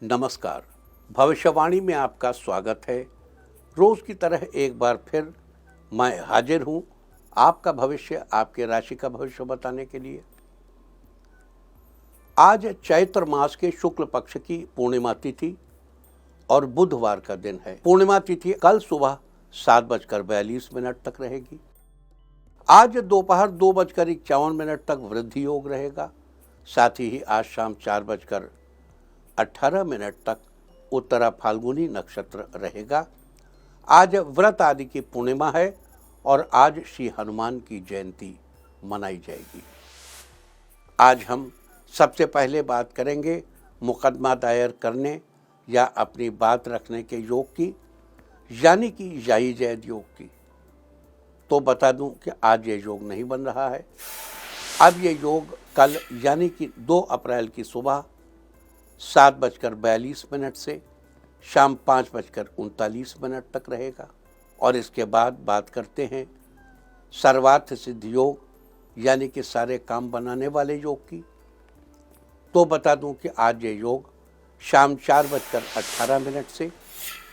नमस्कार। भविष्यवाणी में आपका स्वागत है। रोज की तरह एक बार फिर मैं हाजिर हूं आपका भविष्य, आपके राशि का भविष्य बताने के लिए। आज चैत्र मास के शुक्ल पक्ष की पूर्णिमा तिथि और बुधवार का दिन है। पूर्णिमा तिथि कल सुबह 7:42 तक रहेगी। आज दोपहर 2:51 तक वृद्धि योग रहेगा। साथ ही आज शाम 4:18 तक उत्तरा फाल्गुनी नक्षत्र रहेगा। आज व्रत आदि की पूर्णिमा है और आज श्री हनुमान की जयंती मनाई जाएगी। आज हम सबसे पहले बात करेंगे मुकदमा दायर करने या अपनी बात रखने के योग की, यानी कि याई जैद योग की। तो बता दूं कि आज ये योग नहीं बन रहा है। अब ये योग कल यानी कि 2 अप्रैल की सुबह 7:42 से शाम 5:39 तक रहेगा। और इसके बाद बात करते हैं सर्वार्थ सिद्ध योग, यानी कि सारे काम बनाने वाले योग की। तो बता दूं कि आज ये योग शाम 4:18 से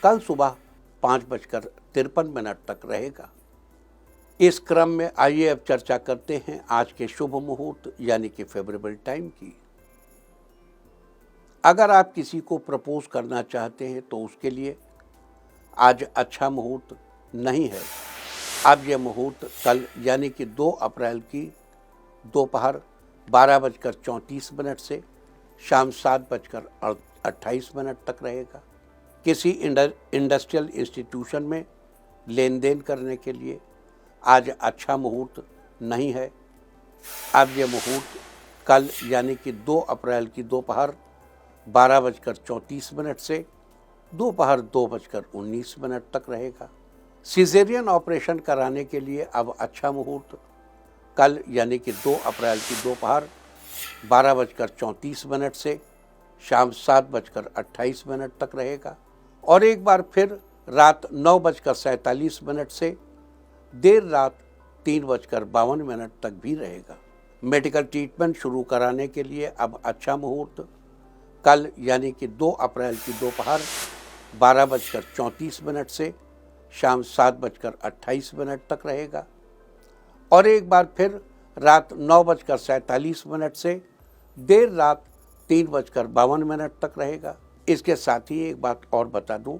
कल सुबह 5:53 तक रहेगा। इस क्रम में आइए अब चर्चा करते हैं आज के शुभ मुहूर्त यानी कि फेवरेबल टाइम की। अगर आप किसी को प्रपोज करना चाहते हैं तो उसके लिए आज अच्छा मुहूर्त नहीं है। अब यह मुहूर्त कल यानी कि 2 अप्रैल की दोपहर 12:34 से शाम 7:28 तक रहेगा। किसी इंडस्ट्रियल इंस्टीट्यूशन में लेन देन करने के लिए आज अच्छा मुहूर्त नहीं है। अब यह मुहूर्त कल यानी कि 2 अप्रैल की दोपहर 12:34 से दोपहर 2:19 तक रहेगा। सिजेरियन ऑपरेशन कराने के लिए अब अच्छा मुहूर्त कल यानी कि 2 अप्रैल की दोपहर 12:34 से शाम 7:28 तक रहेगा। और एक बार फिर रात 9:47 से देर रात 3:52 तक भी रहेगा। मेडिकल ट्रीटमेंट शुरू कराने के लिए अब अच्छा मुहूर्त कल यानी कि 2 अप्रैल की दोपहर 12:34 से शाम 7:28 तक रहेगा। और एक बार फिर रात 9:47 से देर रात 3:52 तक रहेगा। इसके साथ ही एक बात और बता दूं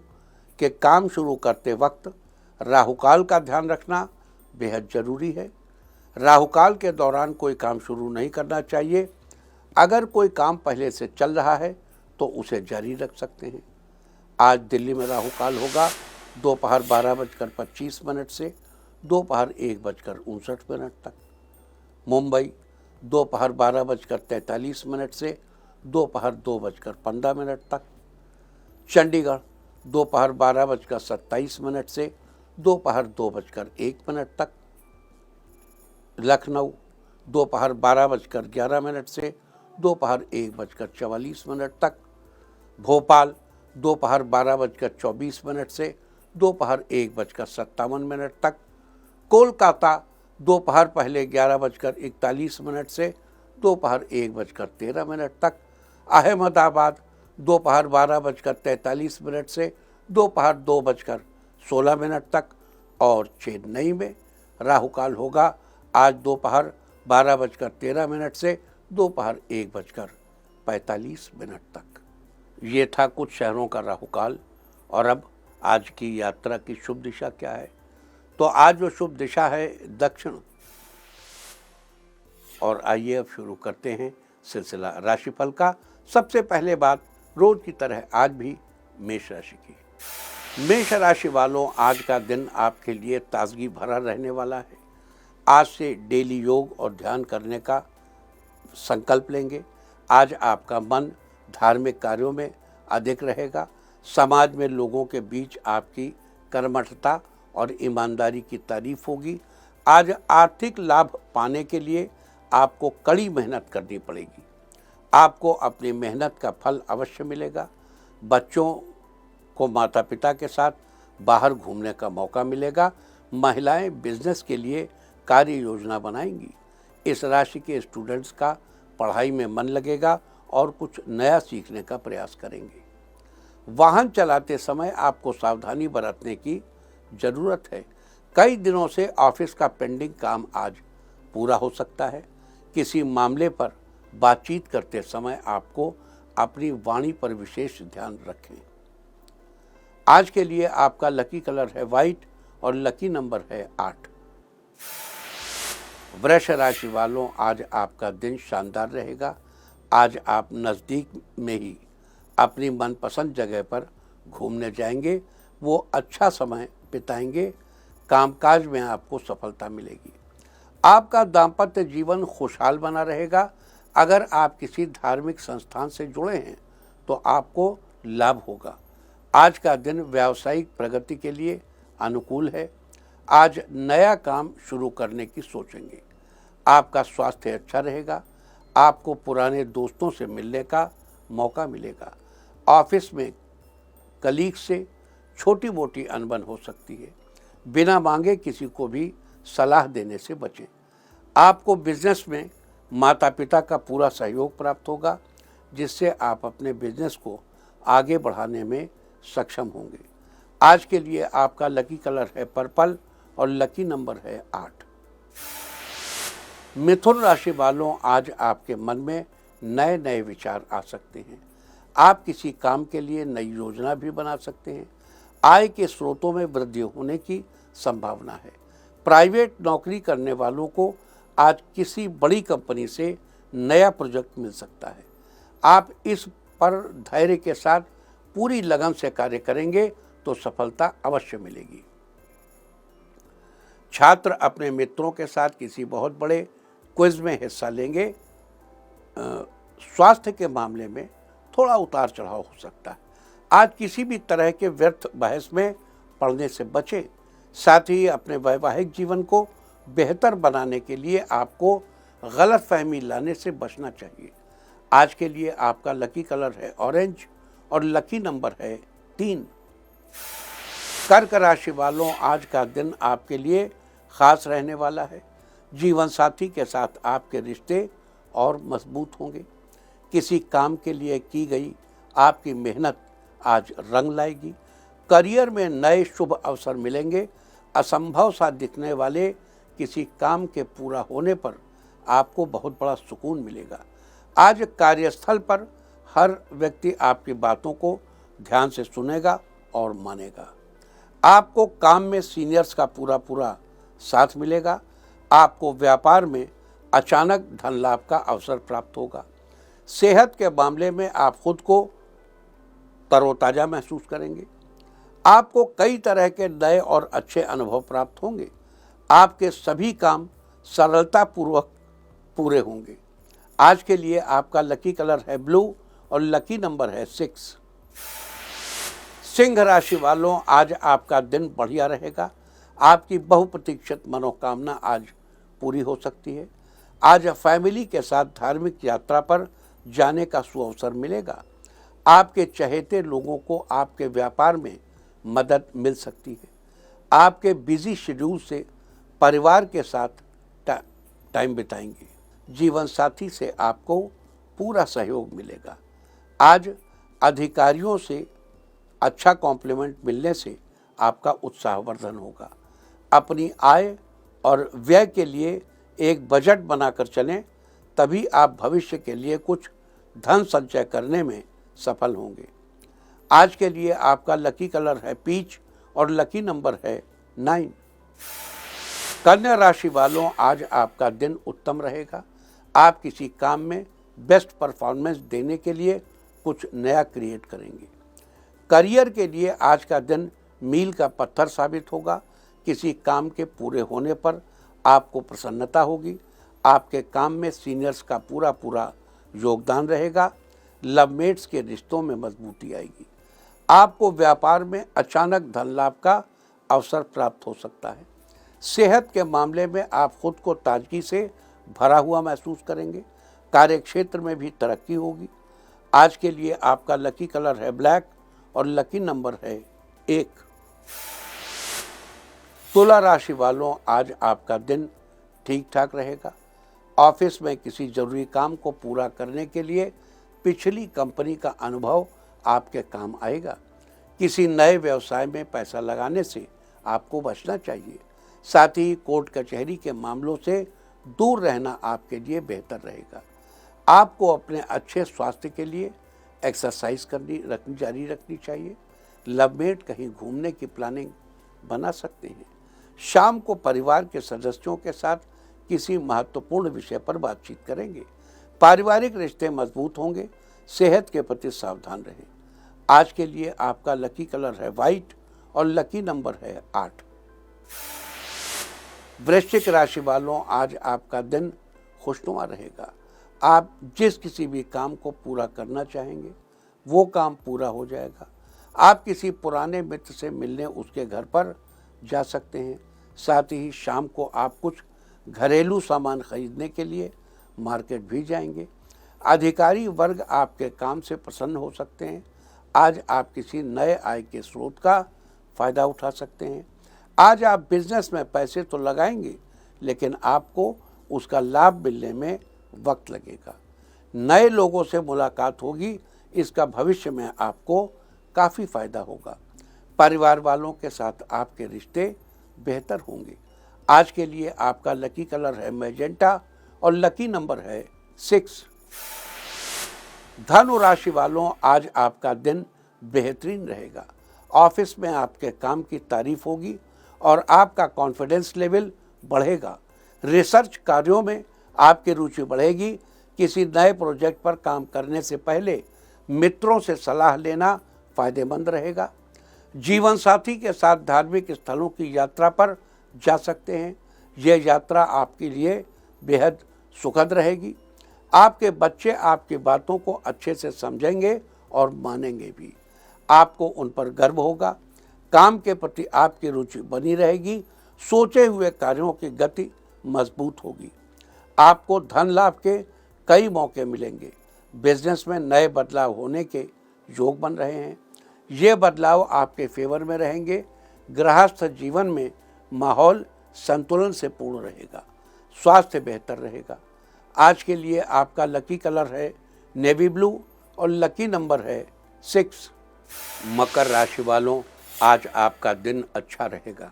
कि काम शुरू करते वक्त राहुकाल का ध्यान रखना बेहद ज़रूरी है। राहुकाल के दौरान कोई काम शुरू नहीं करना चाहिए। अगर कोई काम पहले से चल रहा है तो उसे जारी रख सकते हैं। आज दिल्ली में राहुकाल होगा दोपहर 12:25 से दोपहर 1:59 तक। मुंबई दोपहर 12:43 से दोपहर 2:15 तक। चंडीगढ़ दोपहर 12:27 से दोपहर 2:01 तक। लखनऊ दोपहर 12:11 से दोपहर 1:44 तक। भोपाल दोपहर 12:24 से दोपहर 1:57 तक। कोलकाता दोपहर पहले 11:41 से दोपहर 1:13 तक। अहमदाबाद दोपहर 12:43 से दोपहर 2:16 तक। और चेन्नई में राहुकाल होगा आज दोपहर 12:13 से दोपहर 1:45 तक। ये था कुछ शहरों का राहुकाल। और अब आज की यात्रा की शुभ दिशा क्या है? तो आज जो शुभ दिशा है दक्षिण। और आइए अब शुरू करते हैं सिलसिला राशिफल का। सबसे पहले बात रोज की तरह आज भी मेष राशि की। मेष राशि वालों, आज का दिन आपके लिए ताजगी भरा रहने वाला है। आज से डेली योग और ध्यान करने का संकल्प लेंगे। आज आपका मन धार्मिक कार्यों में अधिक रहेगा। समाज में लोगों के बीच आपकी कर्मठता और ईमानदारी की तारीफ होगी। आज आर्थिक लाभ पाने के लिए आपको कड़ी मेहनत करनी पड़ेगी। आपको अपनी मेहनत का फल अवश्य मिलेगा। बच्चों को माता पिता के साथ बाहर घूमने का मौका मिलेगा। महिलाएं बिजनेस के लिए कार्य योजना बनाएंगी। इस राशि के स्टूडेंट्स का पढ़ाई में मन लगेगा और कुछ नया सीखने का प्रयास करेंगे। वाहन चलाते समय आपको सावधानी बरतने की जरूरत है। कई दिनों से ऑफिस का पेंडिंग काम आज पूरा हो सकता है। किसी मामले पर बातचीत करते समय आपको अपनी वाणी पर विशेष ध्यान रखें। आज के लिए आपका लकी कलर है वाइट और लकी नंबर है 8। वृष राशि वालों, आज आपका दिन शानदार रहेगा। आज आप नज़दीक में ही अपनी मनपसंद जगह पर घूमने जाएंगे, वो अच्छा समय बिताएंगे। कामकाज में आपको सफलता मिलेगी। आपका दाम्पत्य जीवन खुशहाल बना रहेगा। अगर आप किसी धार्मिक संस्थान से जुड़े हैं तो आपको लाभ होगा। आज का दिन व्यावसायिक प्रगति के लिए अनुकूल है। आज नया काम शुरू करने की सोचेंगे। आपका स्वास्थ्य अच्छा रहेगा। आपको पुराने दोस्तों से मिलने का मौका मिलेगा। ऑफिस में कलीग से छोटी मोटी अनबन हो सकती है। बिना मांगे किसी को भी सलाह देने से बचें। आपको बिजनेस में माता पिता का पूरा सहयोग प्राप्त होगा, जिससे आप अपने बिजनेस को आगे बढ़ाने में सक्षम होंगे। आज के लिए आपका लकी कलर है पर्पल और लकी नंबर है 8। मिथुन राशि वालों, आज आपके मन में नए नए विचार आ सकते हैं। आप किसी काम के लिए नई योजना भी बना सकते हैं। आय के स्रोतों में वृद्धि होने की संभावना है। प्राइवेट नौकरी करने वालों को आज किसी बड़ी कंपनी से नया प्रोजेक्ट मिल सकता है। आप इस पर धैर्य के साथ पूरी लगन से कार्य करेंगे तो सफलता अवश्य मिलेगी। छात्र अपने मित्रों के साथ किसी बहुत बड़े क्विज में हिस्सा लेंगे। स्वास्थ्य के मामले में थोड़ा उतार चढ़ाव हो सकता है। आज किसी भी तरह के व्यर्थ बहस में पड़ने से बचें। साथ ही अपने वैवाहिक जीवन को बेहतर बनाने के लिए आपको गलतफहमी लाने से बचना चाहिए। आज के लिए आपका लकी कलर है ऑरेंज और लकी नंबर है 3। कर्क राशि वालों, आज का दिन आपके लिए खास रहने वाला है। जीवन साथी के साथ आपके रिश्ते और मजबूत होंगे। किसी काम के लिए की गई आपकी मेहनत आज रंग लाएगी। करियर में नए शुभ अवसर मिलेंगे। असंभव सा दिखने वाले किसी काम के पूरा होने पर आपको बहुत बड़ा सुकून मिलेगा। आज कार्यस्थल पर हर व्यक्ति आपकी बातों को ध्यान से सुनेगा और मानेगा। आपको काम में सीनियर्स का पूरा साथ मिलेगा। आपको व्यापार में अचानक धन लाभ का अवसर प्राप्त होगा। सेहत के मामले में आप खुद को तरोताजा महसूस करेंगे। आपको कई तरह के नए और अच्छे अनुभव प्राप्त होंगे। आपके सभी काम सरलतापूर्वक पूरे होंगे। आज के लिए आपका लकी कलर है ब्लू और लकी नंबर है 6। सिंह राशि वालों, आज आपका दिन बढ़िया रहेगा। आपकी बहुप्रतीक्षित मनोकामना आज पूरी हो सकती है। आज फैमिली के साथ धार्मिक यात्रा पर जाने का सुअवसर मिलेगा। आपके चहेते लोगों को आपके व्यापार में मदद मिल सकती है। आपके बिजी शेड्यूल से परिवार के साथ टाइम बिताएंगे। जीवन साथी से आपको पूरा सहयोग मिलेगा। आज अधिकारियों से अच्छा कॉम्प्लीमेंट मिलने से आपका उत्साहवर्धन होगा। अपनी आय और व्यय के लिए एक बजट बनाकर चलें, तभी आप भविष्य के लिए कुछ धन संचय करने में सफल होंगे। आज के लिए आपका लकी कलर है पीच और लकी नंबर है 9। कन्या राशि वालों, आज आपका दिन उत्तम रहेगा। आप किसी काम में बेस्ट परफॉर्मेंस देने के लिए कुछ नया क्रिएट करेंगे। करियर के लिए आज का दिन मील का पत्थर साबित होगा। किसी काम के पूरे होने पर आपको प्रसन्नता होगी। आपके काम में सीनियर्स का पूरा योगदान रहेगा। लवमेट्स के रिश्तों में मजबूती आएगी। आपको व्यापार में अचानक धन लाभ का अवसर प्राप्त हो सकता है। सेहत के मामले में आप खुद को ताजगी से भरा हुआ महसूस करेंगे। कार्यक्षेत्र में भी तरक्की होगी। आज के लिए आपका लकी कलर है ब्लैक और लकी नंबर है 1। तुला राशि वालों, आज आपका दिन ठीक ठाक रहेगा। ऑफिस में किसी जरूरी काम को पूरा करने के लिए पिछली कंपनी का अनुभव आपके काम आएगा। किसी नए व्यवसाय में पैसा लगाने से आपको बचना चाहिए। साथ ही कोर्ट कचहरी के मामलों से दूर रहना आपके लिए बेहतर रहेगा। आपको अपने अच्छे स्वास्थ्य के लिए एक्सरसाइज जारी रखनी चाहिए। लवमेट कहीं घूमने की प्लानिंग बना सकते हैं। शाम को परिवार के सदस्यों के साथ किसी महत्वपूर्ण विषय पर बातचीत करेंगे। पारिवारिक रिश्ते मजबूत होंगे। सेहत के प्रति सावधान रहें। आज के लिए आपका लकी कलर है वाइट और लकी नंबर है 8। वृश्चिक राशि वालों, आज आपका दिन खुशनुमा रहेगा। आप जिस किसी भी काम को पूरा करना चाहेंगे वो काम पूरा हो जाएगा। आप किसी पुराने मित्र से मिलने उसके घर पर जा सकते हैं। साथ ही शाम को आप कुछ घरेलू सामान खरीदने के लिए मार्केट भी जाएंगे। अधिकारी वर्ग आपके काम से प्रसन्न हो सकते हैं। आज आप किसी नए आय के स्रोत का फायदा उठा सकते हैं। आज आप बिजनेस में पैसे तो लगाएंगे लेकिन आपको उसका लाभ मिलने में वक्त लगेगा। नए लोगों से मुलाकात होगी, इसका भविष्य में आपको काफ़ी फायदा होगा। परिवार वालों के साथ आपके रिश्ते बेहतर होंगे। आज के लिए आपका लकी कलर है मैजेंटा और लकी नंबर है 6। धनु राशि वालों, आज आपका दिन बेहतरीन रहेगा। ऑफिस में आपके काम की तारीफ होगी और आपका कॉन्फिडेंस लेवल बढ़ेगा। रिसर्च कार्यों में आपकी रुचि बढ़ेगी। किसी नए प्रोजेक्ट पर काम करने से पहले मित्रों से सलाह लेना फायदेमंद रहेगा। जीवन साथी के साथ धार्मिक स्थलों की यात्रा पर जा सकते हैं। यह यात्रा आपके लिए बेहद सुखद रहेगी। आपके बच्चे आपकी बातों को अच्छे से समझेंगे और मानेंगे भी। आपको उन पर गर्व होगा। काम के प्रति आपकी रुचि बनी रहेगी। सोचे हुए कार्यों की गति मजबूत होगी। आपको धन लाभ के कई मौके मिलेंगे। बिजनेस में नए बदलाव होने के योग बन रहे हैं। ये बदलाव आपके फेवर में रहेंगे। गृहस्थ जीवन में माहौल संतुलन से पूर्ण रहेगा। स्वास्थ्य बेहतर रहेगा। आज के लिए आपका लकी कलर है नेवी ब्लू और लकी नंबर है 6। मकर राशि वालों, आज आपका दिन अच्छा रहेगा।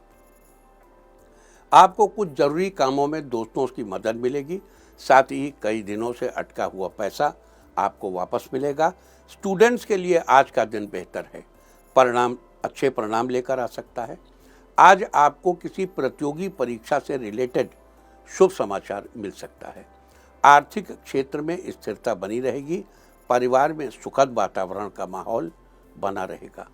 आपको कुछ जरूरी कामों में दोस्तों की मदद मिलेगी। साथ ही कई दिनों से अटका हुआ पैसा आपको वापस मिलेगा। स्टूडेंट्स के लिए आज का दिन बेहतर है। अच्छे परिणाम लेकर आ सकता है। आज आपको किसी प्रतियोगी परीक्षा से रिलेटेड शुभ समाचार मिल सकता है। आर्थिक क्षेत्र में स्थिरता बनी रहेगी। परिवार में सुखद वातावरण का माहौल बना रहेगा।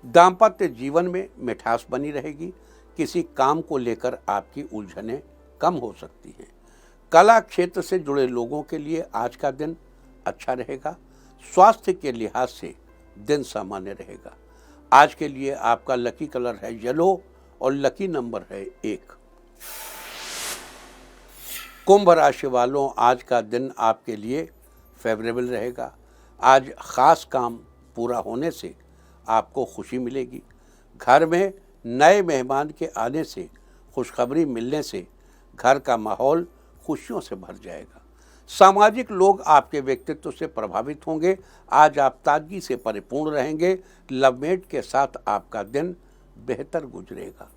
दाम्पत्य जीवन में मिठास बनी रहेगी। किसी काम को लेकर आपकी उलझनें कम हो सकती हैं। कला क्षेत्र से जुड़े लोगों के लिए आज का दिन अच्छा रहेगा। स्वास्थ्य के लिहाज से दिन सामान्य रहेगा। आज के लिए आपका लकी कलर है येलो और लकी नंबर है 1। कुंभ राशि वालों, आज का दिन आपके लिए फेवरेबल रहेगा। आज खास काम पूरा होने से आपको खुशी मिलेगी। घर में नए मेहमान के आने से, खुशखबरी मिलने से घर का माहौल खुशियों से भर जाएगा। सामाजिक लोग आपके व्यक्तित्व से प्रभावित होंगे। आज आप ताजगी से परिपूर्ण रहेंगे। लवमेट के साथ आपका दिन बेहतर गुजरेगा।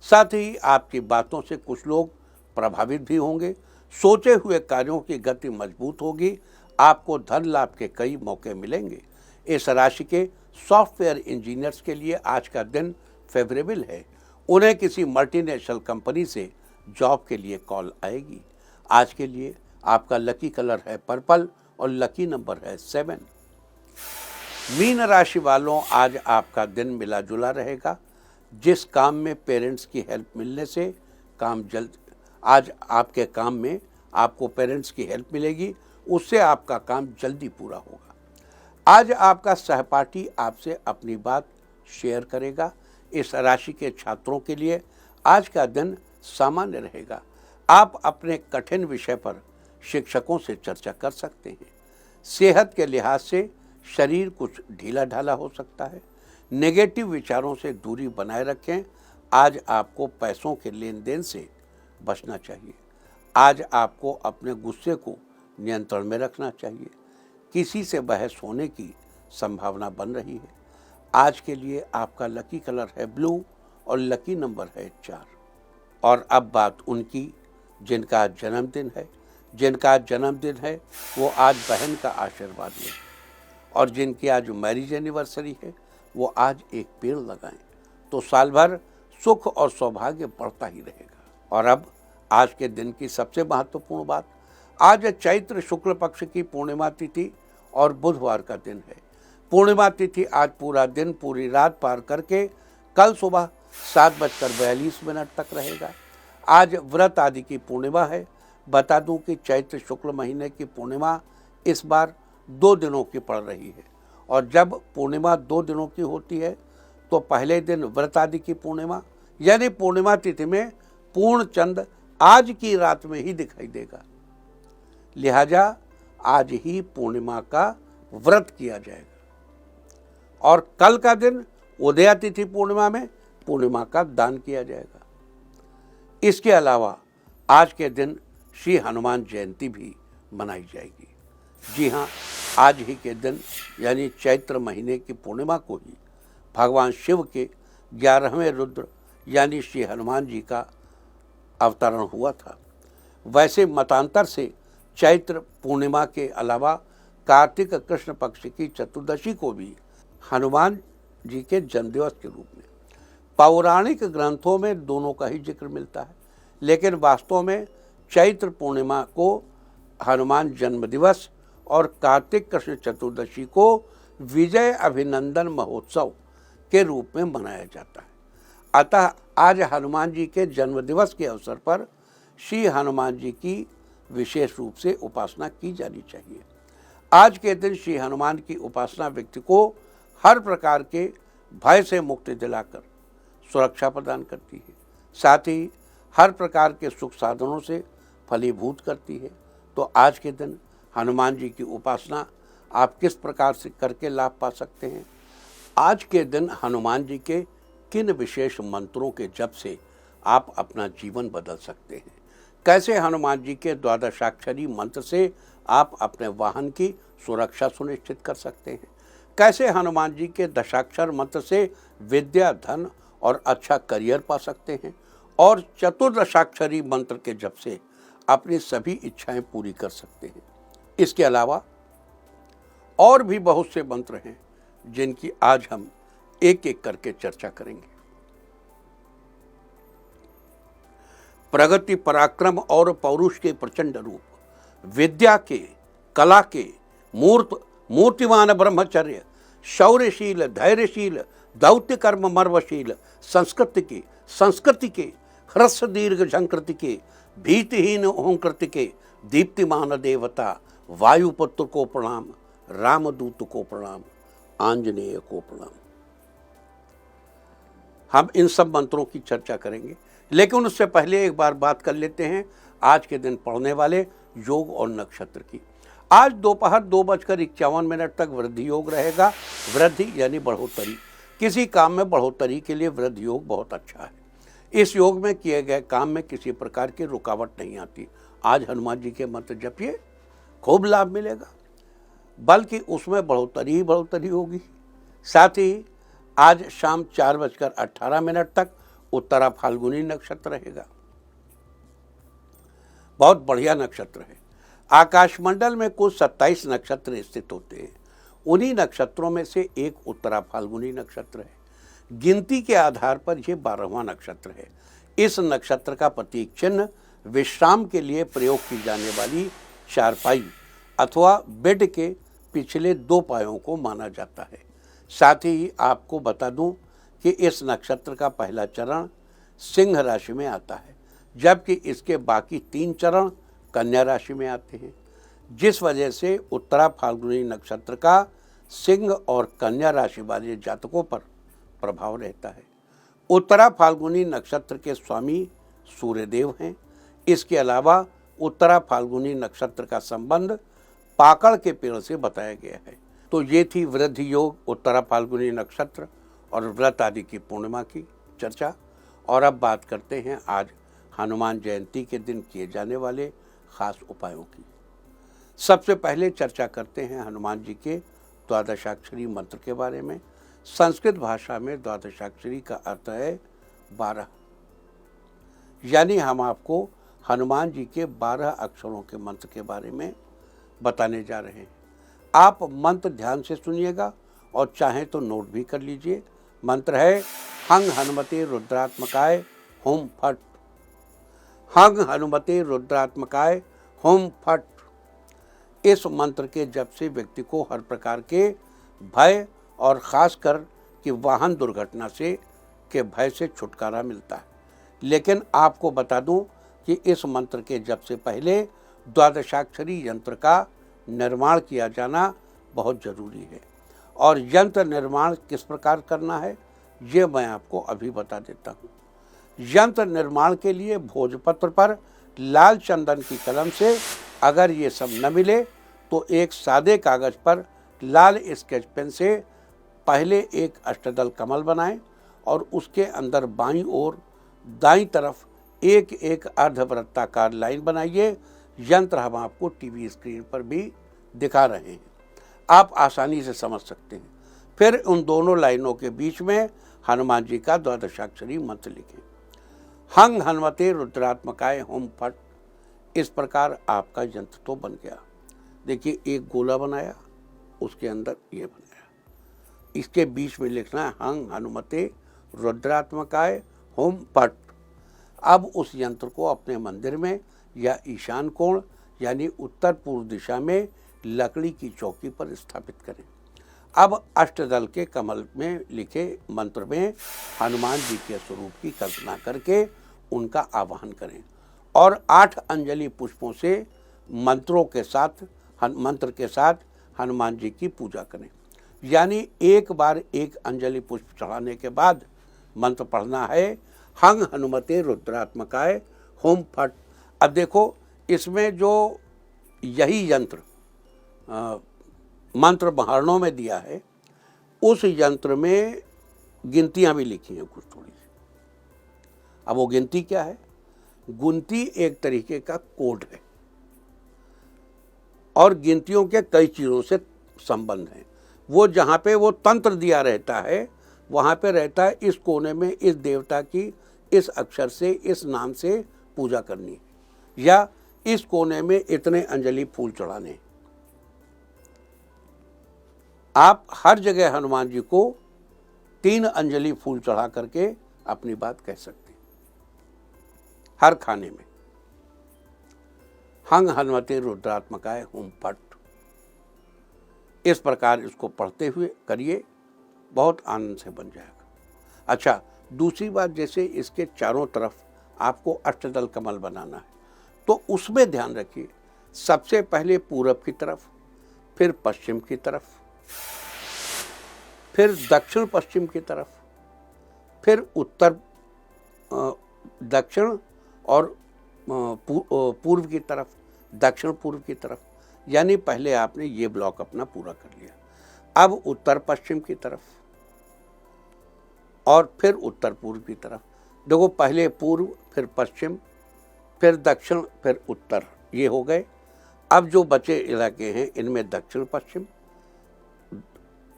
साथ ही आपकी बातों से कुछ लोग प्रभावित भी होंगे। सोचे हुए कार्यों की गति मजबूत होगी। आपको धन लाभ के कई मौके मिलेंगे। इस राशि के सॉफ्टवेयर इंजीनियर्स के लिए आज का दिन फेवरेबल है। उन्हें किसी मल्टीनेशनल कंपनी से जॉब के लिए कॉल आएगी। आज के लिए आपका लकी कलर है पर्पल और लकी नंबर है 7। मीन राशि वालों, आज आपका दिन मिला जुला रहेगा। जिस काम में पेरेंट्स की हेल्प मिलने से आज आपके काम में आपको पेरेंट्स की हेल्प मिलेगी। उससे आपका काम जल्दी पूरा होगा। आज आपका सहपाठी आपसे अपनी बात शेयर करेगा। इस राशि के छात्रों के लिए आज का दिन सामान्य रहेगा। आप अपने कठिन विषय पर शिक्षकों से चर्चा कर सकते हैं। सेहत के लिहाज से शरीर कुछ ढीला ढाला हो सकता है। नेगेटिव विचारों से दूरी बनाए रखें। आज आपको पैसों के लेन देन से बचना चाहिए। आज आपको अपने गुस्से को नियंत्रण में रखना चाहिए। किसी से बहस होने की संभावना बन रही है। आज के लिए आपका लकी कलर है ब्लू और लकी नंबर है 4। और अब बात उनकी जिनका आज जन्मदिन है। जिनका आज जन्मदिन है वो आज बहन का आशीर्वाद लें, और जिनकी आज मैरिज एनिवर्सरी है वो आज एक पेड़ लगाएं, तो साल भर सुख और सौभाग्य बढ़ता ही रहेगा। और अब आज के दिन की सबसे महत्वपूर्ण बात, आज चैत्र शुक्ल पक्ष की पूर्णिमा तिथि और बुधवार का दिन है। पूर्णिमा तिथि आज पूरा दिन पूरी रात पार करके कल सुबह 7:42 तक रहेगा। आज व्रत आदि की पूर्णिमा है। बता दूं कि चैत्र शुक्ल महीने की पूर्णिमा इस बार 2 दिनों की पड़ रही है, और जब पूर्णिमा 2 दिनों की होती है तो पहले दिन व्रत आदि की पूर्णिमा यानी पूर्णिमा तिथि में पूर्ण चंद्र आज की रात में ही दिखाई देगा। लिहाजा आज ही पूर्णिमा का व्रत किया जाएगा, और कल का दिन उदया तिथि पूर्णिमा में पूर्णिमा का दान किया जाएगा। इसके अलावा आज के दिन श्री हनुमान जयंती भी मनाई जाएगी। जी हाँ, आज ही के दिन यानी चैत्र महीने की पूर्णिमा को ही भगवान शिव के 11वें रुद्र यानी श्री हनुमान जी का अवतरण हुआ था। वैसे मतांतर से चैत्र पूर्णिमा के अलावा कार्तिक कृष्ण पक्ष की चतुर्दशी को भी हनुमान जी के जन्मदिवस के रूप में पौराणिक ग्रंथों में दोनों का ही जिक्र मिलता है, लेकिन वास्तव में चैत्र पूर्णिमा को हनुमान जन्म दिवस और कार्तिक कृष्ण चतुर्दशी को विजय अभिनंदन महोत्सव के रूप में मनाया जाता है। अतः आज हनुमान जी के जन्म दिवस के अवसर पर श्री हनुमान जी की विशेष रूप से उपासना की जानी चाहिए। आज के दिन श्री हनुमान की उपासना व्यक्ति को हर प्रकार के भय से मुक्ति दिलाकर सुरक्षा प्रदान करती है, साथ ही हर प्रकार के सुख साधनों से फलीभूत करती है। तो आज के दिन हनुमान जी की उपासना आप किस प्रकार से करके लाभ पा सकते हैं? आज के दिन हनुमान जी के किन विशेष मंत्रों के जप से आप अपना जीवन बदल सकते हैं? कैसे हनुमान जी के द्वादशाक्षरी मंत्र से आप अपने वाहन की सुरक्षा सुनिश्चित कर सकते हैं? कैसे हनुमान जी के दशाक्षर मंत्र से विद्या, धन और अच्छा करियर पा सकते हैं? और चतुर्दशाक्षरी मंत्र के जप से अपनी सभी इच्छाएं पूरी कर सकते हैं। इसके अलावा और भी बहुत से मंत्र हैं जिनकी आज हम एक एक करके चर्चा करेंगे। प्रगति, पराक्रम और पौरुष के प्रचंड रूप, विद्या के, कला के, मूर्तिमान ब्रह्मचर्य, शौर्यशील, धैर्यशील, दौत्य कर्म मर्वशील, संस्कृति के, ह्रस्व दीर्घ झंकृति के, भीतिहीन ओंकृति के, दीप्तिमान देवता, वायुपुत्र को प्रणाम, रामदूत को प्रणाम, आंजनेय को प्रणाम। हम इन सब मंत्रों की चर्चा करेंगे, लेकिन उससे पहले एक बार बात कर लेते हैं आज के दिन पढ़ने वाले योग और नक्षत्र की। आज दोपहर 2:51 तक वृद्धि योग रहेगा। वृद्धि यानी बढ़ोतरी, किसी काम में बढ़ोतरी के लिए वृद्धि योग बहुत अच्छा है। इस योग में किए गए काम में किसी प्रकार की रुकावट नहीं आती। आज हनुमान जी के मंत्र जपिए, खूब लाभ मिलेगा, बल्कि उसमें बढ़ोतरी ही बढ़ोतरी होगी। साथ ही आज शाम 4:18 तक उत्तरा फाल्गुनी नक्षत्र रहेगा। बहुत बढ़िया नक्षत्र है। आकाशमंडल में कुल 27 नक्षत्र स्थित होते हैं। उन्हीं नक्षत्रों में से एक उत्तरा फाल्गुनी नक्षत्र है। गिनती के आधार पर यह 12वां नक्षत्र है। इस नक्षत्र का प्रतीक चिन्ह विश्राम के लिए प्रयोग की जाने वाली चारपाई अथवा बेड के पिछले 2 पायों को माना जाता है। साथ ही आपको बता दूं कि इस नक्षत्र का पहला चरण सिंह राशि में आता है, जबकि इसके बाकी 3 चरण कन्या राशि में आते हैं, जिस वजह से उत्तरा फाल्गुनी नक्षत्र का सिंह और कन्या राशि वाले जातकों पर प्रभाव रहता है। उत्तरा फाल्गुनी नक्षत्र के स्वामी सूर्यदेव हैं। इसके अलावा उत्तरा फाल्गुनी नक्षत्र का संबंध पाकड़ के पेड़ से बताया गया है। तो ये थी वृद्धि योग, उत्तरा फाल्गुनी नक्षत्र और व्रत आदि की पूर्णिमा की चर्चा। और अब बात करते हैं आज हनुमान जयंती के दिन किए जाने वाले खास उपायों की। सबसे पहले चर्चा करते हैं हनुमान जी के द्वादशाक्षरी मंत्र के बारे में। संस्कृत भाषा में द्वादशाक्षरी का अर्थ है 12, यानी हम आपको हनुमान जी के 12 अक्षरों के मंत्र के बारे में बताने जा रहे हैं। आप मंत्र ध्यान से सुनिएगा और चाहें तो नोट भी कर लीजिए। मंत्र है हंग हनुमते रुद्रात्मकाय हुम फट। हंग हनुमते रुद्रात्मकाय हुम फट। इस मंत्र के जप से व्यक्ति को हर प्रकार के भय और खासकर कि वाहन दुर्घटना के भय से छुटकारा मिलता है। लेकिन आपको बता दूं कि इस मंत्र के जप से पहले द्वादशाक्षरी यंत्र का निर्माण किया जाना बहुत ज़रूरी है। और यंत्र निर्माण किस प्रकार करना है ये मैं आपको अभी बता देता हूँ। यंत्र निर्माण के लिए भोजपत्र पर लाल चंदन की कलम से अगर ये सब न मिले तो एक सादे कागज़ पर लाल स्केच पेन से पहले एक अष्टदल कमल बनाएं और उसके अंदर बाईं ओर दाईं तरफ एक एक अर्धवृत्ताकार लाइन बनाइए। यंत्र हम आपको टीवी स्क्रीन पर भी दिखा रहे हैं, आप आसानी से समझ सकते हैं। फिर उन दोनों लाइनों के बीच में हनुमान जी का द्वादशाक्षरी मंत्र लिखें, हंग हनुमते रुद्रात्मकाय हुम फट। इस प्रकार आपका यंत्र तो बन गया। देखिए, एक गोला बनाया, उसके अंदर ये बनाया, इसके बीच में लिखना है हंग हनुमते रुद्रात्मकाय हुम फट। अब उस यंत्र को अपने मंदिर में या ईशान कोण यानी उत्तर पूर्व दिशा में लकड़ी की चौकी पर स्थापित करें। अब अष्टदल के कमल में लिखे मंत्र में हनुमान जी के स्वरूप की कल्पना करके उनका आवाहन करें और 8 अंजलि पुष्पों से मंत्र के साथ हनुमान जी की पूजा करें। यानी एक बार एक अंजलि पुष्प चढ़ाने के बाद मंत्र पढ़ना है हंग हनुमते रुद्रात्मकाय हुम फट। अब देखो, इसमें जो यही यंत्र मंत्र महारणों में दिया है, उस यंत्र में गिनतियां भी लिखी हैं कुछ थोड़ी सी। अब वो गिनती क्या है? गुनती एक तरीके का कोड है और गिनतियों के कई चीज़ों से संबंध है। वो जहाँ पे वो तंत्र दिया रहता है वहाँ पे रहता है इस कोने में इस देवता की इस अक्षर से इस नाम से पूजा करनी, या इस कोने में इतने अंजलि फूल चढ़ाने। आप हर जगह हनुमान जी को 3 अंजलि फूल चढ़ा करके अपनी बात कह सकते हैं। हर खाने में हंग हनुमते रुद्रात्मकाय हुम फट। इस प्रकार इसको पढ़ते हुए करिए, बहुत आनंद से बन जाएगा। अच्छा, दूसरी बात, जैसे इसके चारों तरफ आपको अष्टदल कमल बनाना है तो उसमें ध्यान रखिए, सबसे पहले पूरब की तरफ, फिर पश्चिम की तरफ, फिर दक्षिण पश्चिम की तरफ, फिर उत्तर दक्षिण और पूर्व की तरफ, दक्षिण पूर्व की तरफ। यानी पहले आपने ये ब्लॉक अपना पूरा कर लिया। अब उत्तर पश्चिम की तरफ और फिर उत्तर पूर्व की तरफ। देखो, पहले पूर्व, फिर पश्चिम, फिर दक्षिण, फिर उत्तर, ये हो गए। अब जो बचे इलाके हैं इनमें दक्षिण पश्चिम,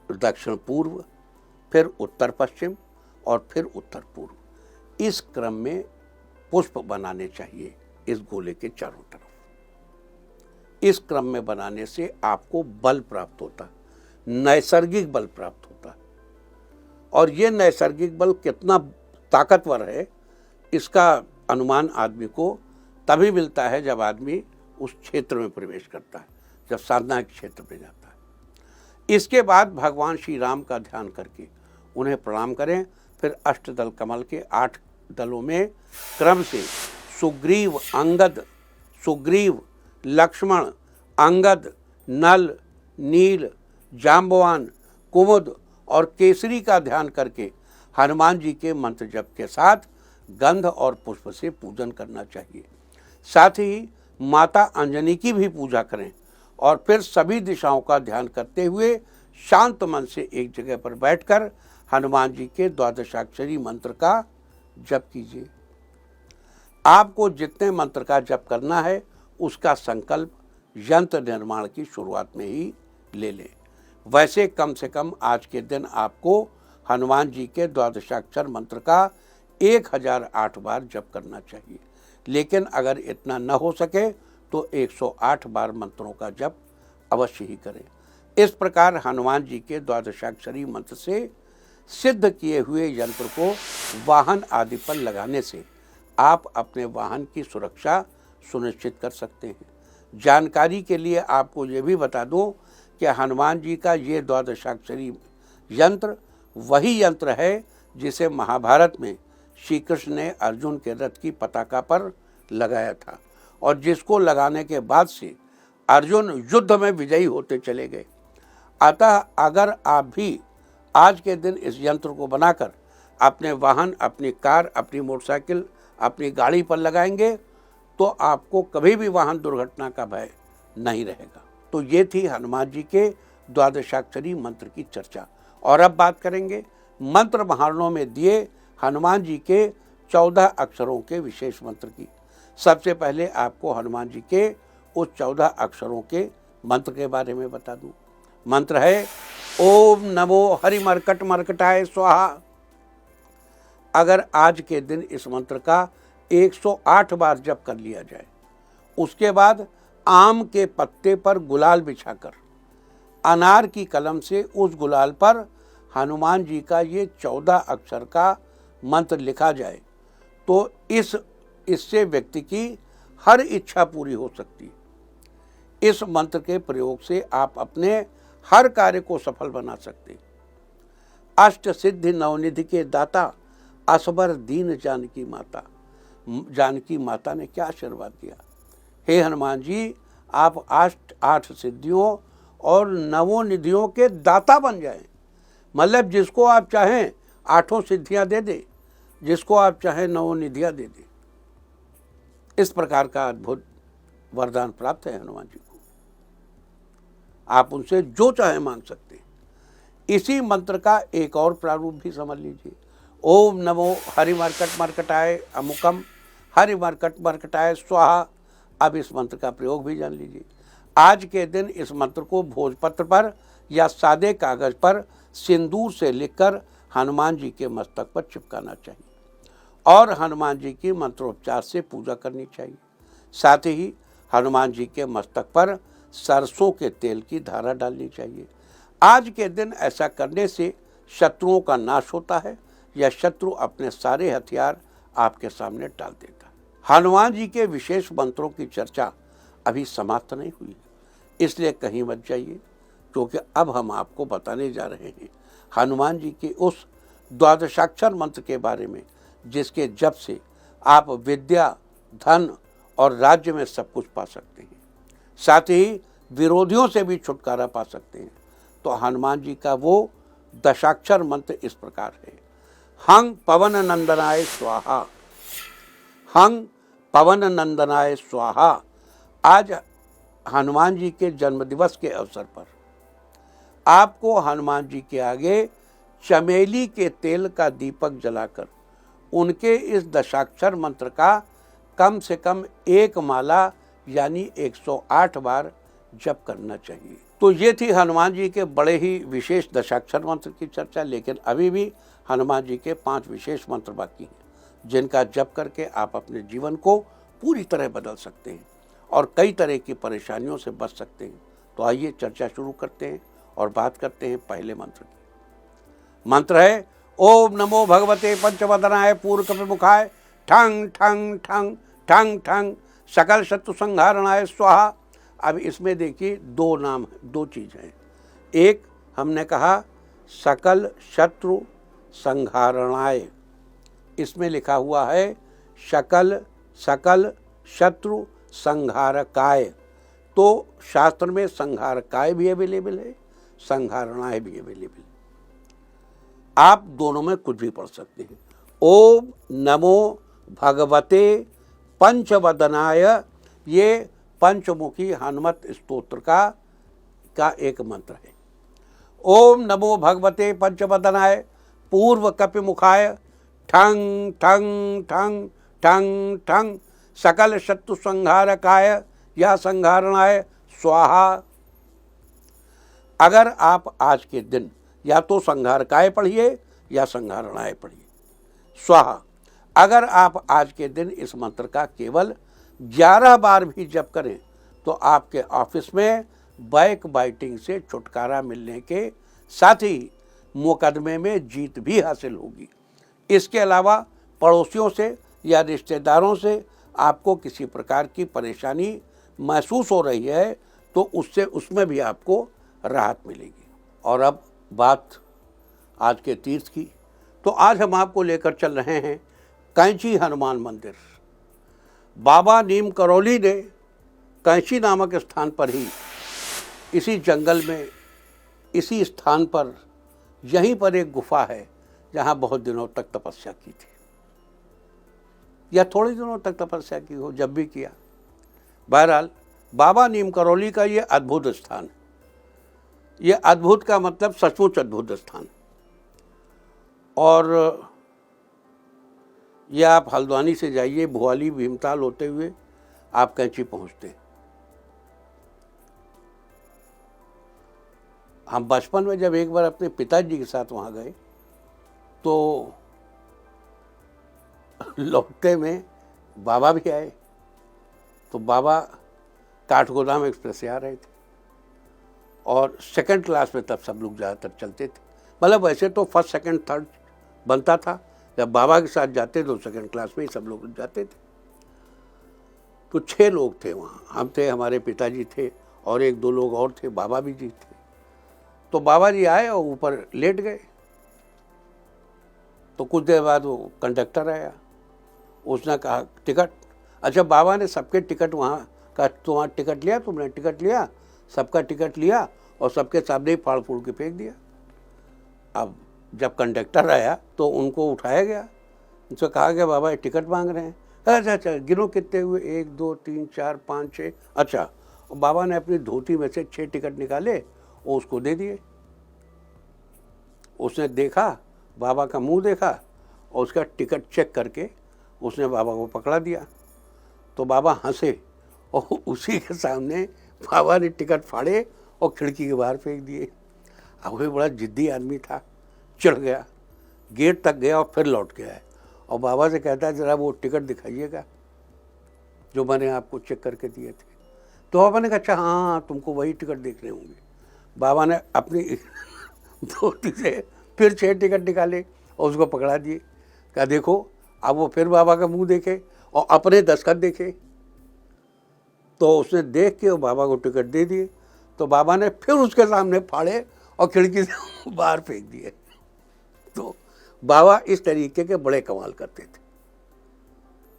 दक्षिण पूर्व, फिर उत्तर पश्चिम और फिर उत्तर पूर्व। इस क्रम में पुष्प बनाने चाहिए इस गोले के चारों तरफ। इस क्रम में बनाने से आपको बल प्राप्त होता है, नैसर्गिक बल प्राप्त होता है। और ये नैसर्गिक बल कितना ताकतवर है इसका अनुमान आदमी को तभी मिलता है जब आदमी उस क्षेत्र में प्रवेश करता है, जब साधना के क्षेत्र में जाता है। इसके बाद भगवान श्री राम का ध्यान करके उन्हें प्रणाम करें। फिर अष्टदल कमल के 8 दलों में क्रम से सुग्रीव, लक्ष्मण, अंगद, नल, नील, जाम्बवान, कुमुद और केसरी का ध्यान करके हनुमान जी के मंत्र जप के साथ गंध और पुष्प से पूजन करना चाहिए। साथ ही माता अंजनी की भी पूजा करें और फिर सभी दिशाओं का ध्यान करते हुए शांत मन से एक जगह पर बैठकर हनुमान जी के द्वादशाक्षरी मंत्र का जप कीजिए। आपको जितने मंत्र का जप करना है उसका संकल्प यंत्र निर्माण की शुरुआत में ही ले लें। वैसे कम से कम आज के दिन आपको हनुमान जी के द्वादशाक्षर मंत्र का 1008 बार जप करना चाहिए। लेकिन अगर इतना न हो सके तो 108 बार मंत्रों का जप अवश्य ही करें। इस प्रकार हनुमान जी के द्वादशाक्षरी मंत्र से सिद्ध किए हुए यंत्र को वाहन आदि पर लगाने से आप अपने वाहन की सुरक्षा सुनिश्चित कर सकते हैं। जानकारी के लिए आपको ये भी बता दूं कि हनुमान जी का ये द्वादशाक्षरी यंत्र वही यंत्र है जिसे महाभारत में श्री कृष्ण ने अर्जुन के रथ की पताका पर लगाया था और जिसको लगाने के बाद से अर्जुन युद्ध में विजयी होते चले गए। अतः अगर आप भी आज के दिन इस यंत्र को बनाकर अपने वाहन, अपनी कार, अपनी मोटरसाइकिल, अपनी गाड़ी पर लगाएंगे तो आपको कभी भी वाहन दुर्घटना का भय नहीं रहेगा। तो ये थी हनुमान जी के द्वादशाक्षरी मंत्र की चर्चा। और अब बात करेंगे मंत्र महारणों में दिए हनुमान जी के 14 अक्षरों के विशेष मंत्र की। सबसे पहले आपको हनुमान जी के उस 14 अक्षरों के मंत्र के बारे में बता दूं। मंत्र है ओम नमो हरि मरकट मरकटाय स्वाहा। अगर आज के दिन इस मंत्र का 108 बार जप कर लिया जाए, उसके बाद आम के पत्ते पर गुलाल बिछाकर अनार की कलम से उस गुलाल पर हनुमान जी का ये 14 अक्षर का मंत्र लिखा जाए तो इससे व्यक्ति की हर इच्छा पूरी हो सकती है। इस मंत्र के प्रयोग से आप अपने हर कार्य को सफल बना सकते हैं। अष्ट सिद्धि नवनिधि के दाता असबर दीन जानकी माता। जानकी माता ने क्या आशीर्वाद दिया, हे हनुमान जी आप 8 सिद्धियों और नवोनिधियों के दाता बन जाएं। मतलब जिसको आप चाहें 8 सिद्धियां दे दे, जिसको आप चाहें नवोनिधियां दे दे। इस प्रकार का अद्भुत वरदान प्राप्त है हनुमान जी को। आप उनसे जो चाहे मांग सकते हैं। इसी मंत्र का एक और प्रारूप भी समझ लीजिए। ओम नमो हरि मरकट मरकटाय अमुकम हरि मरकट मरकटाय स्वाहा। अब इस मंत्र का प्रयोग भी जान लीजिए। आज के दिन इस मंत्र को भोजपत्र पर या सादे कागज पर सिंदूर से लिखकर हनुमान जी के मस्तक पर चिपकाना चाहिए और हनुमान जी की मंत्रोच्चार से पूजा करनी चाहिए। साथ ही हनुमान जी के मस्तक पर सरसों के तेल की धारा डालनी चाहिए। आज के दिन ऐसा करने से शत्रुओं का नाश होता है या शत्रु अपने सारे हथियार आपके सामने डाल देता है। हनुमान जी के विशेष मंत्रों की चर्चा अभी समाप्त नहीं हुई, इसलिए कहीं मत जाइए, क्योंकि अब हम आपको बताने जा रहे हैं हनुमान जी के उस द्वादशाक्षर मंत्र के बारे में जिसके जप से आप विद्या, धन और राज्य में सब कुछ पा सकते हैं। साथ ही विरोधियों से भी छुटकारा पा सकते हैं। तो हनुमान जी का वो दशाक्षर मंत्र इस प्रकार है। हंग पवन नंदनाय स्वाहा। हंग पवन नंदनाय स्वाहा। आज हनुमान जी के जन्मदिवस के अवसर पर आपको हनुमान जी के आगे चमेली के तेल का दीपक जलाकर उनके इस दशाक्षर मंत्र का कम से कम 1 माला यानी 108 बार जप करना चाहिए। तो ये थी हनुमान जी के बड़े ही विशेष दशाक्षर मंत्र की चर्चा। लेकिन अभी भी हनुमान जी के 5 विशेष मंत्र बाकी हैं जिनका जप करके आप अपने जीवन को पूरी तरह बदल सकते हैं और कई तरह की परेशानियों से बच सकते हैं। तो आइए चर्चा शुरू करते हैं और बात करते हैं पहले मंत्र की। मंत्र है ओम नमो भगवते पंचवदनाय पूर्वकपिमुखाय ठंग ठंग ठंग ठंग ठंग सकल शत्रु संहारणाय स्वाहा। अब इसमें देखिए 2 नाम, 2 चीज़ हैं। एक हमने कहा सकल शत्रु संहारणाय, इसमें लिखा हुआ है सकल शत्रु संहारकाय। तो शास्त्र में संहारकाय भी अवेलेबल है, संहारणाय भी अवेलेबल है। आप दोनों में कुछ भी पढ़ सकते हैं। ओम नमो भगवते पंचवदनाय, ये पंचमुखी हनुमत स्तोत्र का एक मंत्र है। ओम नमो भगवते पंचवदनाय पूर्व कपिमुखाय ठंग ठंग ठंग ठंग ठंग सकल शत्रु संहारकाय या संहारणाय स्वाहा। अगर आप आज के दिन या तो संहारकाय पढ़िए या संहारणाय पढ़िए, स्वाहा। अगर आप आज के दिन इस मंत्र का केवल 11 बार भी जप करें तो आपके ऑफिस में बैक बाइटिंग से छुटकारा मिलने के साथ ही मुकदमे में जीत भी हासिल होगी। इसके अलावा पड़ोसियों से या रिश्तेदारों से आपको किसी प्रकार की परेशानी महसूस हो रही है तो उसमें भी आपको राहत मिलेगी। और अब बात आज के तीर्थ की, तो आज हम आपको लेकर चल रहे हैं कैंची हनुमान मंदिर। बाबा नीम करौली ने कैंची नामक स्थान पर ही, इसी जंगल में, इसी स्थान पर, यहीं पर एक गुफा है जहां बहुत दिनों तक तपस्या की थी, या थोड़े दिनों तक तपस्या की हो, जब भी किया। बहरहाल बाबा नीम करौली का ये अद्भुत स्थान, ये अद्भुत का मतलब सचमुच अद्भुत स्थान। और ये आप हल्द्वानी से जाइए, भुआली भीमताल होते हुए आप कैंची पहुंचते। हम बचपन में जब एक बार अपने पिताजी के साथ वहाँ गए तो लौटते में बाबा भी आए, तो बाबा काठगोदाम एक्सप्रेस से आ रहे थे और सेकंड क्लास में तब सब लोग ज़्यादातर चलते थे। मतलब वैसे तो फर्स्ट सेकंड थर्ड बनता था, जब बाबा के साथ जाते तो सेकंड क्लास में ही सब लोग जाते थे। तो 6 लोग थे वहाँ, हम थे, हमारे पिताजी थे और 1-2 लोग और थे, बाबा भी जी थे। तो बाबा जी आए और ऊपर लेट गए। तो कुछ देर बाद वो कंडक्टर आया, उसने कहा टिकट। अच्छा, बाबा ने सबके टिकट वहाँ का, तुम्हारा टिकट लिया, तुमने टिकट लिया, सबका टिकट लिया और सबके सामने ही फाड़ फूड़ के फेंक दिया। अब जब कंडक्टर आया तो उनको उठाया गया, उनसे कहा गया बाबा ये टिकट मांग रहे हैं। अच्छा अच्छा, गिनो कितने हुए, 1 2 3 4 5 6। अच्छा, और बाबा ने अपनी धोती में से 6 टिकट निकाले और उसको दे दिए। उसने देखा, बाबा का मुंह देखा और उसका टिकट चेक करके उसने बाबा को पकड़ा दिया। तो बाबा हंसे और उसी के सामने बाबा ने टिकट फाड़े और खिड़की के बाहर फेंक दिए। अब वो बड़ा जिद्दी आदमी था, चढ़ गया, गेट तक गया और फिर लौट के आया और बाबा से कहता है ज़रा वो टिकट दिखाइएगा जो मैंने आपको चेक करके दिए थे। तो बाबा ने कहा अच्छा हाँ, तुमको वही टिकट देखने होंगे। बाबा ने अपनी धोती से फिर 6 टिकट निकाले और उसको पकड़ा दिए। कहा देखो। अब वो फिर बाबा का मुंह देखे और अपने दस्तखत देखे, तो उसने देख के और बाबा को टिकट दे दिए। तो बाबा ने फिर उसके सामने फाड़े और खिड़की से बाहर फेंक दिए। तो बाबा इस तरीके के बड़े कमाल करते थे,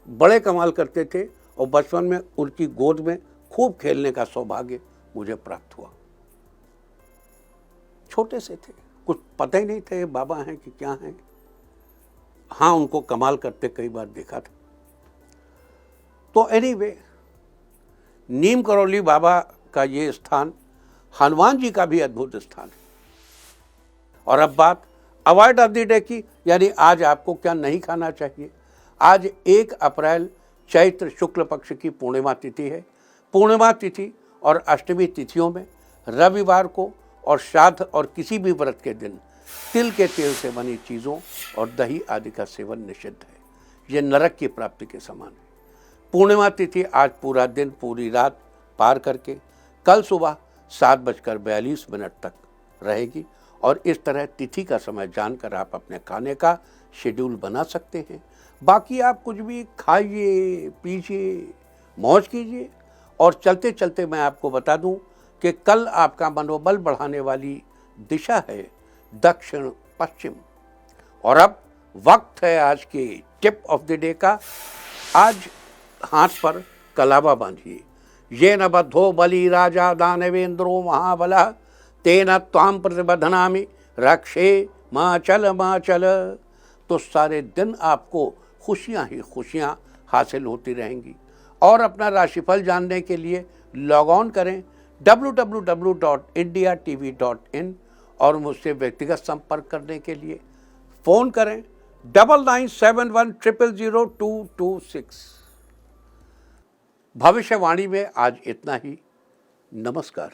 बड़े कमाल करते थे और बचपन में उनकी गोद में खूब खेलने का सौभाग्य मुझे प्राप्त हुआ। छोटे से थे, कुछ पता ही नहीं थे बाबा हैं कि क्या हैं। हाँ, उनको कमाल करते कई बार देखा था। तो एनीवे, नीम करौली बाबा का ये स्थान हनुमान जी का भी अद्भुत स्थान है। और अब बात अवॉइड ऑफ द डे की, यानी आज आपको क्या नहीं खाना चाहिए। आज 1 अप्रैल चैत्र शुक्ल पक्ष की पूर्णिमा तिथि है। पूर्णिमा तिथि और अष्टमी तिथियों में रविवार को और श्राद्ध और किसी भी व्रत के दिन तिल के तेल से बनी चीज़ों और दही आदि का सेवन निषिद्ध है। ये नरक की प्राप्ति के समान है। पूर्णिमा तिथि आज पूरा दिन, पूरी रात पार करके कल सुबह 7:42 तक रहेगी और इस तरह तिथि का समय जानकर आप अपने खाने का शेड्यूल बना सकते हैं। बाकी आप कुछ भी खाइए, पीजिए, मौज कीजिए। और चलते चलते मैं आपको बता दूं कि कल आपका मनोबल बढ़ाने वाली दिशा है दक्षिण पश्चिम। और अब वक्त है आज की टिप ऑफ द डे का। आज हाथ पर कलावा बांधिए। ये न बद्धो बलि राजा दानवेंद्रो महाबला तेन त्वाम प्रतिबधनामि रक्षे माँ चल। तो सारे दिन आपको खुशियाँ ही खुशियाँ हासिल होती रहेंगी। और अपना राशिफल जानने के लिए लॉग ऑन करें www.indiatv.in और मुझसे व्यक्तिगत संपर्क करने के लिए फ़ोन करें 9971000226। भविष्यवाणी में आज इतना ही। नमस्कार।